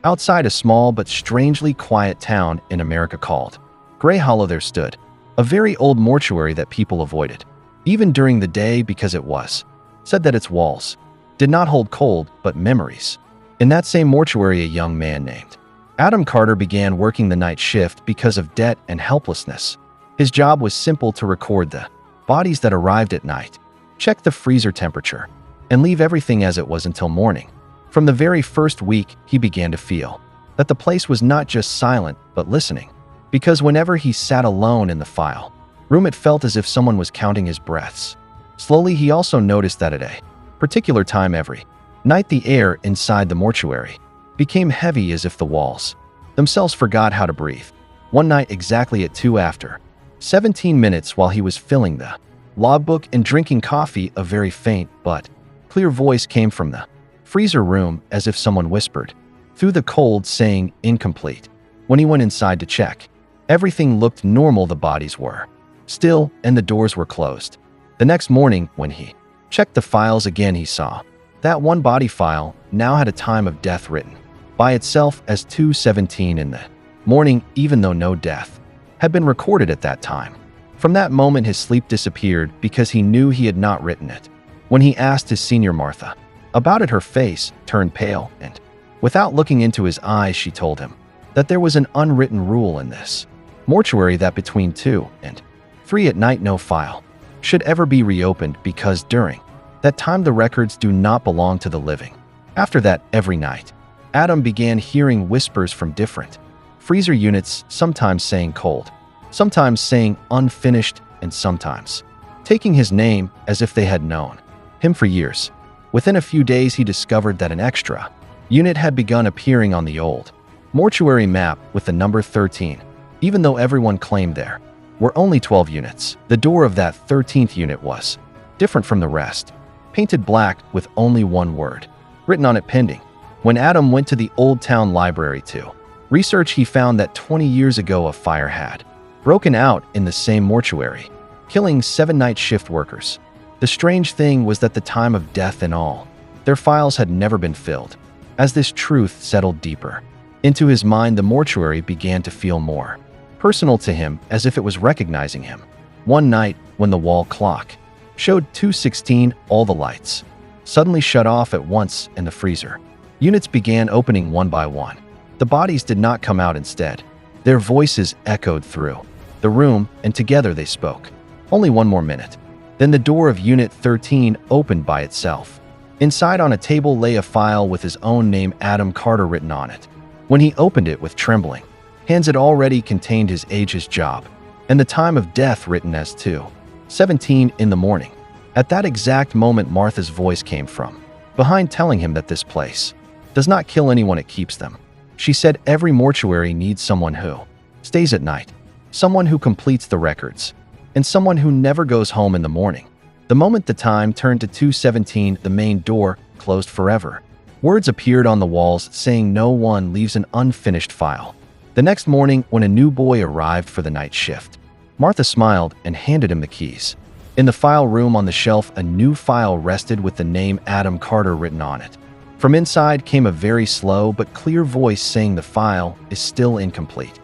Outside a small but strangely quiet town in America called Gray Hollow there stood a very old mortuary that people avoided, even during the day, because it was said that its walls did not hold cold but memories. In that same mortuary, a young man named Adam Carter began working the night shift because of debt and helplessness. His job was simple: to record the bodies that arrived at night, check the freezer temperature, and leave everything as it was until morning. From the very first week, he began to feel that the place was not just silent, but listening. Because whenever he sat alone in the file room, it felt as if someone was counting his breaths. Slowly, he also noticed that at a particular time every night, the air inside the mortuary became heavy, as if the walls themselves forgot how to breathe. One night, exactly at 2 after 17 minutes, while he was filling the logbook and drinking coffee, a very faint but clear voice came from the freezer room, as if someone whispered through the cold, saying incomplete. When he went inside to check, everything looked normal. The bodies were still and the doors were closed. The next morning, when he checked the files again, he saw that one body file now had a time of death written by itself as 2:17 in the morning, even though no death had been recorded at that time. From that moment, his sleep disappeared because he knew he had not written it. When he asked his senior Martha about it, her face turned pale, and without looking into his eyes, she told him that there was an unwritten rule in this mortuary that between 2 and 3 at night, no file should ever be reopened, because during that time the records do not belong to the living. After that, every night, Adam began hearing whispers from different freezer units, sometimes saying cold, sometimes saying unfinished, and sometimes taking his name as if they had known him for years. Within a few days, he discovered that an extra unit had begun appearing on the old mortuary map with the number 13, even though everyone claimed there were only 12 units. The door of that 13th unit was different from the rest, painted black with only one word written on it, pending. When Adam went to the Old Town Library to research, he found that 20 years ago a fire had broken out in the same mortuary, killing 7 night shift workers. The strange thing was that the time of death and all their files had never been filled. As this truth settled deeper into his mind, the mortuary began to feel more personal to him, as if it was recognizing him. One night, when the wall clock showed 2:16, all the lights suddenly shut off at once, and the freezer units began opening one by one. The bodies did not come out. Instead, their voices echoed through the room, and together they spoke. Only one more minute. Then the door of Unit 13 opened by itself. Inside, on a table, lay a file with his own name, Adam Carter, written on it. When he opened it with trembling hands, it already contained his age, his job, and the time of death written as 2:17 in the morning. At that exact moment, Martha's voice came from behind, telling him that this place does not kill anyone, it keeps them. She said every mortuary needs someone who stays at night, someone who completes the records, and someone who never goes home in the morning. The moment the time turned to 2:17, the main door closed forever. Words appeared on the walls saying no one leaves an unfinished file. The next morning, when a new boy arrived for the night shift, Martha smiled and handed him the keys. In the file room on the shelf, a new file rested with the name Adam Carter written on it. From inside came a very slow but clear voice saying the file is still incomplete.